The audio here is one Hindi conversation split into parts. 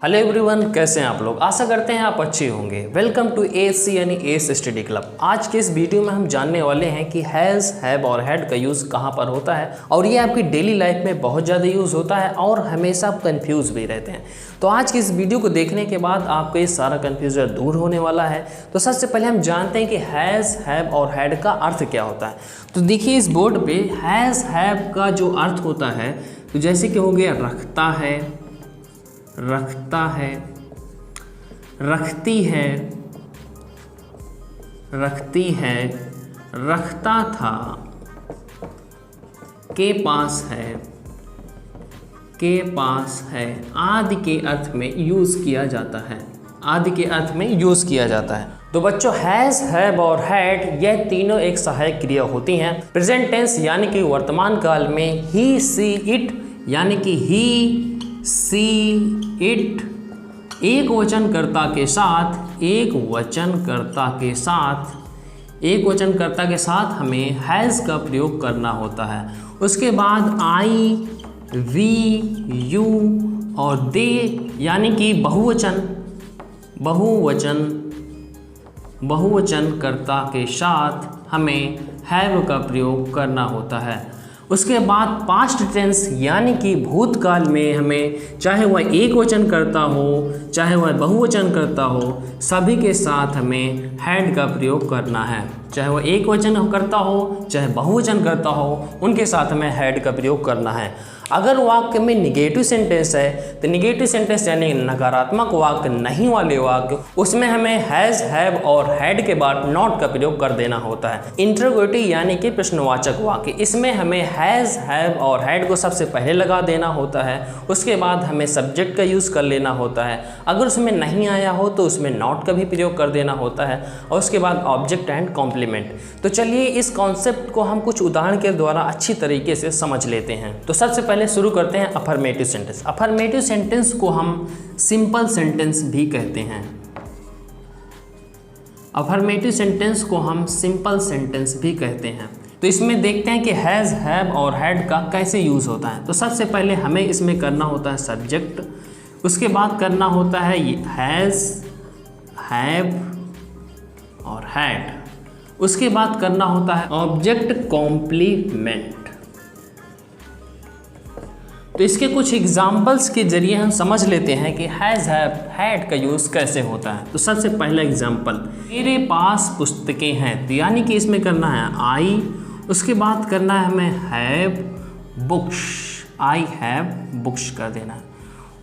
हेलो एवरीवन, कैसे हैं आप लोग। आशा करते हैं आप अच्छे होंगे। वेलकम टू एएससी यानी एस स्टडी क्लब। आज के इस वीडियो में हम जानने वाले हैं कि हैज़, हैव और हैड का यूज़ कहाँ पर होता है और ये आपकी डेली लाइफ में बहुत ज़्यादा यूज़ होता है और हमेशा आप कन्फ्यूज़ भी रहते हैं। तो आज की इस वीडियो को देखने के बाद आपका ये सारा कन्फ्यूजन दूर होने वाला है। तो सबसे पहले हम जानते हैं कि हैज़, हैव और हैड का अर्थ क्या होता है। तो देखिए इस बोर्ड पे हैज़, हैव का जो अर्थ होता है, तो जैसे कि हो गया रखता है, रखता है, रखती है, रखती है, रखता था, के पास है, के पास है आदि के अर्थ में यूज़ किया जाता है, आदि के अर्थ में यूज़ किया जाता है। तो बच्चों हैज़, हैव और हैड यह तीनों एक सहायक क्रिया होती हैं। प्रेजेंट टेंस यानी कि वर्तमान काल में ही, सी, इट यानी कि ही, सी, इट एक वचनकर्ता के साथ, एक वचनकर्ता के साथ, एक वचनकर्ता के साथ हमें हैज़ का प्रयोग करना होता है। उसके बाद आई, वी, यू और दे यानी कि बहुवचन, बहुवचन, बहुवचनकर्ता के साथ हमें हैव का प्रयोग करना होता है। उसके बाद पास्ट टेंस यानी कि भूतकाल में हमें चाहे वह एक वचन करता हो चाहे वह बहुवचन करता हो, सभी के साथ हमें हैड का प्रयोग करना है। चाहे वह एक वचन करता हो चाहे बहुवचन करता हो, उनके साथ हमें हैड का प्रयोग करना है। अगर वाक्य में निगेटिव सेंटेंस है तो निगेटिव सेंटेंस यानी नकारात्मक वाक्य, नहीं वाले वाक्य, उसमें हमें हैज़, हैव और हैड के बाद नॉट का प्रयोग कर देना होता है। इंटरोगेटिव यानी कि प्रश्नवाचक वाक्य, इसमें हमें हैज़, हैव और हैड को सबसे पहले लगा देना होता है। उसके बाद हमें सब्जेक्ट का यूज़ कर लेना होता है। अगर उसमें नहीं आया हो तो उसमें नॉट का भी प्रयोग कर देना होता है और उसके बाद ऑब्जेक्ट एंड कॉम्प्लीमेंट। तो चलिए इस कॉन्सेप्ट को हम कुछ उदाहरण के द्वारा अच्छी तरीके से समझ लेते हैं। तो सबसे पहले शुरू करते हैं अफर्मेटिव सेंटेंस। अफर्मेटिव सेंटेंस को हम सिंपल सेंटेंस भी कहते हैं। अफर्मेटिव सेंटेंस को हम सिंपल सेंटेंस भी कहते हैं। तो इसमें देखते हैं कि हैज़, हैव और हैड का कैसे यूज़ होता है। तो सबसे पहले हमें इसमें करना होता है सब्जेक्ट, उसके बाद करना होता है हैज़, हैव और हैड, उसके बाद करना होता है ऑब्जेक्ट कॉम्प्लीमेंट। तो इसके कुछ एग्जाम्पल्स के जरिए हम समझ लेते हैं कि हैज़, हैव, हैड का यूज़ कैसे होता है। तो सबसे पहला एग्जाम्पल, मेरे पास पुस्तकें हैं, तो यानी कि इसमें करना है आई, उसके बाद करना है हमें have books, I have books कर देना है।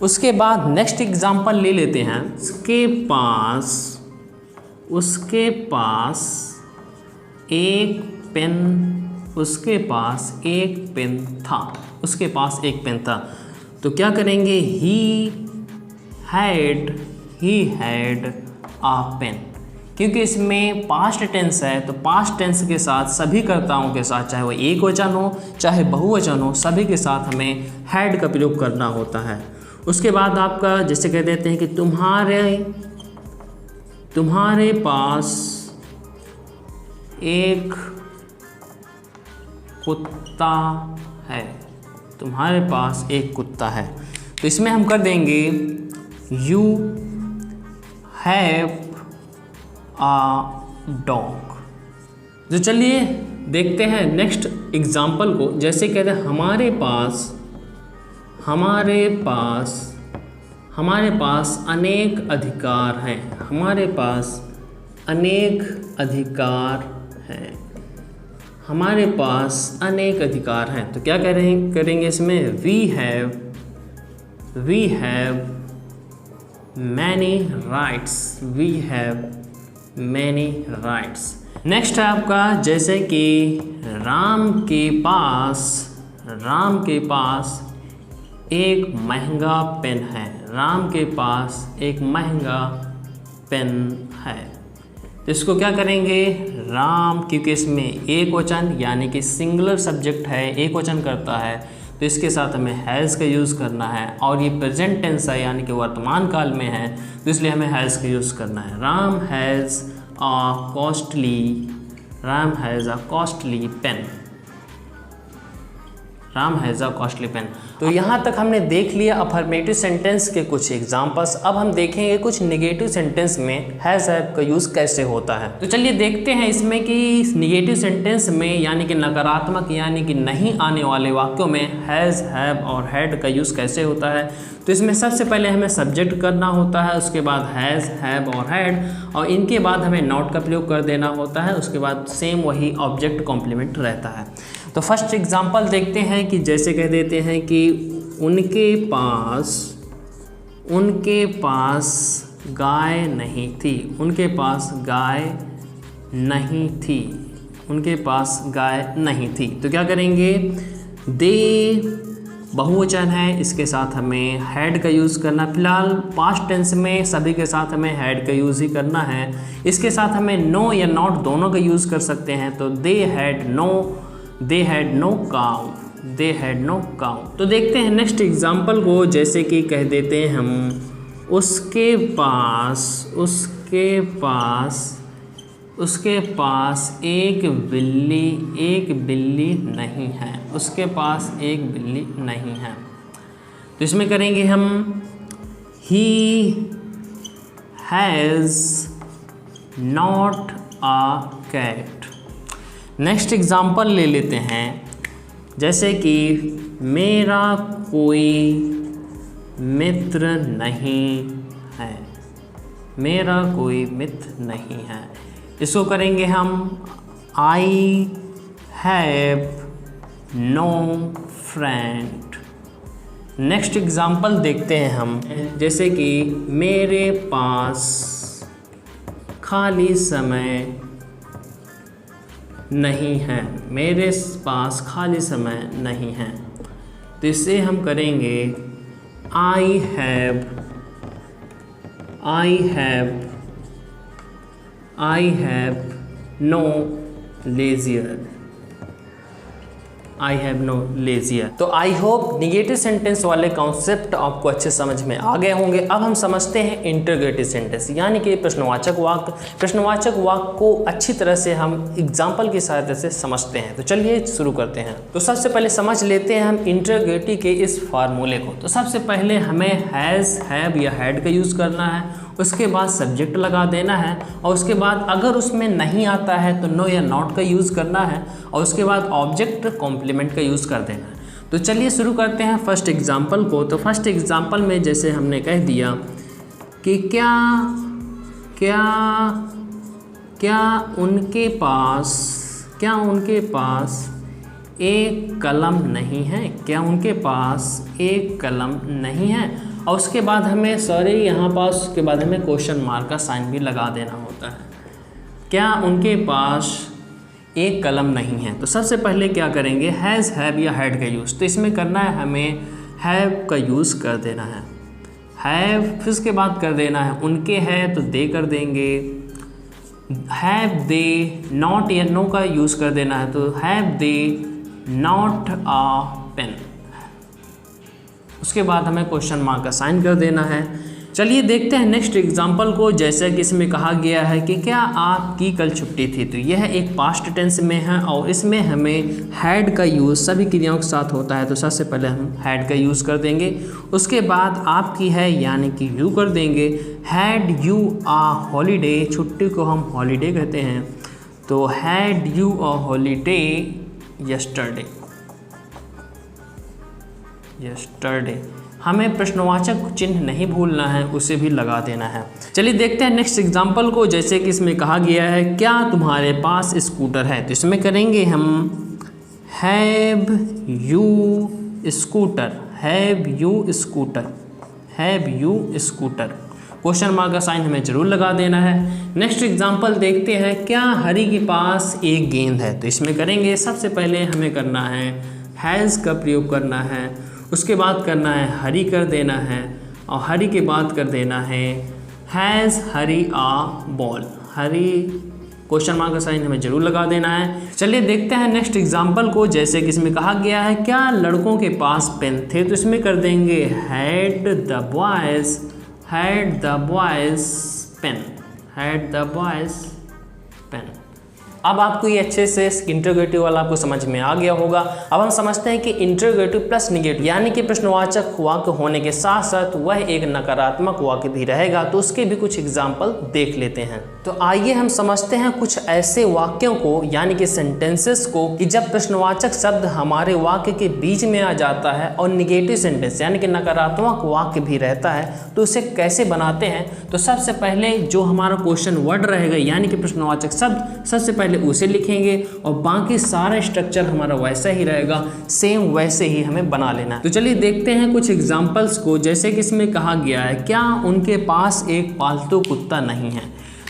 उसके बाद नेक्स्ट एग्जाम्पल ले लेते हैं, उसके पास एक पेन, उसके पास एक पेन था, उसके पास एक पेन था। तो क्या करेंगे, ही हैड आ पेन, क्योंकि इसमें पास्ट टेंस है तो पास्ट टेंस के साथ सभी कर्ताओं के साथ, चाहे वो एक वचन हो चाहे बहुवचन हो, सभी के साथ हमें हैड का प्रयोग करना होता है। उसके बाद आपका जैसे कह देते हैं कि तुम्हारे पास एक कुत्ता है, तुम्हारे पास एक कुत्ता है। तो इसमें हम कर देंगे यू हैव आ डॉग। तो चलिए देखते हैं नेक्स्ट एग्जाम्पल को। जैसे कहते हैं हमारे पास अनेक अधिकार हैं, हमारे पास अनेक अधिकार हैं, हमारे पास अनेक अधिकार हैं। तो क्या करेंगे इसमें, we have many rights, we have many rights. Next है आपका जैसे कि राम के पास एक महंगा पेन है, राम के पास एक महंगा पेन है। तो इसको क्या करेंगे, राम, क्योंकि इसमें एक वचन यानी कि सिंगुलर सब्जेक्ट है, एक वचन करता है, तो इसके साथ हमें हैज़ का यूज़ करना है और ये प्रेजेंट टेंस है यानी कि वर्तमान काल में है, तो इसलिए हमें हैज़ का यूज़ करना है। Ram has a costly pen. Ram has a costly pen. तो यहाँ तक हमने देख लिया अफर्मेटिव सेंटेंस के कुछ एग्जांपल्स। अब हम देखेंगे कुछ नेगेटिव सेंटेंस में हैज़ हैव का यूज़ कैसे होता है। तो चलिए देखते हैं इसमें कि नेगेटिव सेंटेंस में यानी कि नकारात्मक यानी कि नहीं आने वाले वाक्यों में हैज़ हैव और हैड का यूज़ कैसे होता है। तो इसमें सबसे पहले हमें सब्जेक्ट करना होता है, उसके बाद हैज़ हैव और हैड, और इनके बाद हमें नॉट का प्रयोग कर देना होता है, उसके बाद सेम वही ऑब्जेक्ट कॉम्प्लीमेंट रहता है। तो फर्स्ट एग्जांपल देखते हैं कि जैसे कह देते हैं कि उनके पास गाय नहीं थी। उनके पास गाय नहीं थी। उनके पास गाय नहीं थी। तो क्या करेंगे, दे बहुवचन है, इसके साथ हमें हैड का यूज़ करना। फिलहाल पास्ट टेंस में सभी के साथ हमें हैड का यूज़ ही करना है। इसके साथ हमें नो या नॉट दोनों का यूज़ कर सकते हैं। तो they had no cow. They had no cow. तो देखते हैं नेक्स्ट एग्जांपल को, जैसे कि कह देते हैं हम उसके पास एक बिल्ली नहीं है। उसके पास एक बिल्ली नहीं है। तो इसमें करेंगे हम he has not a cat. Next example ले लेते हैं, जैसे कि मेरा कोई मित्र नहीं है। मेरा कोई मित्र नहीं है। इसको करेंगे हम I have no friend. Next example देखते हैं हम, जैसे कि मेरे पास खाली समय नहीं है। मेरे पास खाली समय नहीं है। तो इसे हम करेंगे आई हैव नो लेजियर। तो आई होप निगेटिव सेंटेंस वाले कॉन्सेप्ट आपको अच्छे समझ में आ गए होंगे। अब हम समझते हैं इंटरोगेटिव सेंटेंस यानी कि प्रश्नवाचक वाक्य। प्रश्नवाचक वाक्य को अच्छी तरह से हम एग्जाम्पल की सहायता से समझते हैं। तो चलिए शुरू करते हैं। तो सबसे पहले समझ लेते हैं हम इंटरोगेटिव के इस फार्मूले को। तो सबसे पहले हमें हैज़ हैव या हैड का यूज़ करना है, उसके बाद सब्जेक्ट लगा देना है, और उसके बाद अगर उसमें नहीं आता है तो नो या नॉट का यूज़ करना है, और उसके बाद ऑब्जेक्ट कॉम्प्लीमेंट का यूज़ कर देना है। तो चलिए शुरू करते हैं फर्स्ट एग्जांपल को। तो फर्स्ट एग्जांपल में जैसे हमने कह दिया कि क्या उनके पास एक कलम नहीं है। क्या उनके पास एक कलम नहीं है, और उसके बाद हमें यहाँ पास उसके बाद हमें क्वेश्चन मार्क का साइन भी लगा देना होता है। क्या उनके पास एक कलम नहीं है। तो सबसे पहले क्या करेंगे, हैज़ हैव या हैड का यूज़। तो इसमें करना है हमें हैव का यूज़ कर देना है। हैव, फिर उसके बाद कर देना है उनके है तो दे कर देंगे। हैव दे नॉट या नो का यूज़ कर देना है। तो have they not a pen. उसके बाद हमें क्वेश्चन मार्क का साइन कर देना है। चलिए देखते हैं नेक्स्ट एग्जांपल को, जैसे कि इसमें कहा गया है कि क्या आपकी कल छुट्टी थी। तो यह एक पास्ट टेंस में है और इसमें हमें हैड का यूज़ सभी क्रियाओं के साथ होता है। तो सबसे पहले हम हैड का यूज़ कर देंगे, उसके बाद आपकी है यानी कि यू कर देंगे। हैड यू अ हॉलीडे, छुट्टी को हम हॉलीडे कहते हैं। तो had you a holiday yesterday. हमें प्रश्नवाचक चिन्ह नहीं भूलना है, उसे भी लगा देना है। चलिए देखते हैं नेक्स्ट एग्जांपल को, जैसे कि इसमें कहा गया है क्या तुम्हारे पास स्कूटर है। तो इसमें करेंगे हम have you scooter. Question mark का साइन हमें जरूर लगा देना है। नेक्स्ट एग्जांपल देखते हैं, क्या हरी के पास एक गेंद है। तो इसमें करेंगे सबसे पहले हमें करना है हैज़ का प्रयोग करना है, उसके बाद करना है हरी कर देना है, और हरी के बाद कर देना है has Hari a ball. Hari question mark का साइन हमें जरूर लगा देना है। चलिए देखते हैं नेक्स्ट एग्जांपल को, जैसे कि इसमें कहा गया है क्या लड़कों के पास पेन थे। तो इसमें कर देंगे हैड द बॉयज़ पेन। अब आपको ये अच्छे से इंटरोगेटिव वाला आपको समझ में आ गया होगा। अब हम समझते हैं कि इंटरोगेटिव प्लस निगेटिव यानी कि प्रश्नवाचक वाक्य होने के साथ साथ वह एक नकारात्मक वाक्य भी रहेगा, तो उसके भी कुछ एग्जाम्पल देख लेते हैं। तो आइए हम समझते हैं कुछ ऐसे वाक्यों को यानी कि सेंटेंसेस को कि जब प्रश्नवाचक शब्द हमारे वाक्य के बीच में आ जाता है और निगेटिव सेंटेंस यानी कि नकारात्मक वाक्य भी रहता है, तो उसे कैसे बनाते हैं। तो सबसे पहले जो हमारा क्वेश्चन वर्ड रहेगा यानी कि प्रश्नवाचक शब्द, सबसे पहले उसे लिखेंगे और बाकी सारा स्ट्रक्चर हमारा वैसा ही रहेगा, सेम वैसे ही हमें बना लेना है। तो चलिए देखते हैं कुछ एग्जाम्पल्स को। जैसे कि इसमें कहा गया है, क्या उनके पास एक पालतू कुत्ता नहीं है।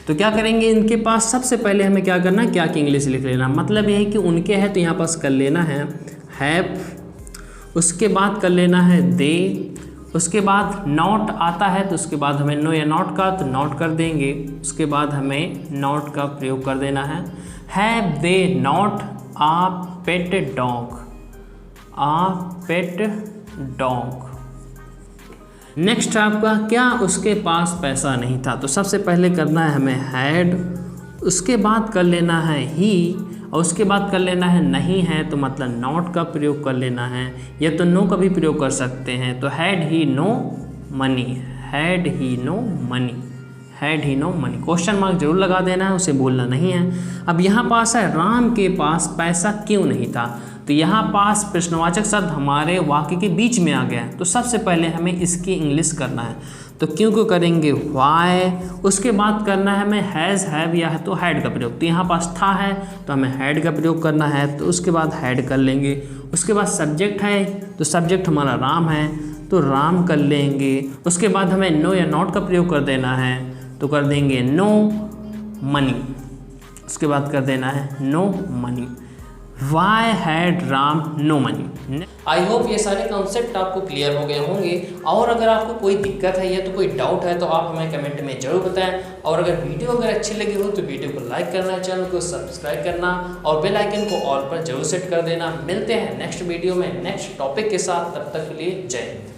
तो क्या करेंगे, इनके पास सबसे पहले हमें क्या करना है, क्या की इंग्लिश लिख लेना। मतलब यह है कि उनके है तो यहाँ पास कर लेना है हैव, उसके बाद कर लेना है दे, उसके बाद नॉट आता है तो उसके बाद हमें नो या नॉट का तो नॉट कर देंगे, उसके बाद हमें नॉट का प्रयोग कर देना है। Have they not a pet dog, a pet dog. Next आपका, क्या उसके पास पैसा नहीं था। तो सबसे पहले करना है हमें हैड, उसके बाद कर लेना है ही, और उसके बाद कर लेना है नहीं है तो मतलब नॉट का प्रयोग कर लेना है, या तो नो का भी प्रयोग कर सकते हैं। तो had he no money, had he no money, had he no money. Question mark जरूर लगा देना है, उसे बोलना नहीं है। अब यहाँ पास है राम के पास पैसा क्यों नहीं था। तो यहाँ पास प्रश्नवाचक शब्द हमारे वाक्य के बीच में आ गया है, तो सबसे पहले हमें इसकी इंग्लिश करना है। तो क्यों को करेंगे वाई, उसके बाद करना है हमें हैज़ हैव या है तो हैड का प्रयोग। तो यहाँ पास था है तो हमें हैड का प्रयोग करना है, तो उसके बाद हैड कर लेंगे। उसके बाद सब्जेक्ट है तो सब्जेक्ट हमारा राम है तो राम कर लेंगे। उसके बाद हमें नो या नॉट का प्रयोग कर देना है तो कर देंगे नो मनी, उसके बाद कर देना है no money. Why had Ram no money. I hope ये सारे कॉन्सेप्ट आपको क्लियर हो गए होंगे, और अगर आपको कोई दिक्कत है या तो कोई डाउट है तो आप हमें कमेंट में जरूर बताएं। और अगर वीडियो अगर अच्छी लगी हो तो वीडियो को लाइक करना, चैनल को सब्सक्राइब करना और बेल आइकन को ऑल पर जरूर सेट कर देना। मिलते हैं नेक्स्ट वीडियो में नेक्स्ट टॉपिक के साथ, तब तक के लिए जय हिंद।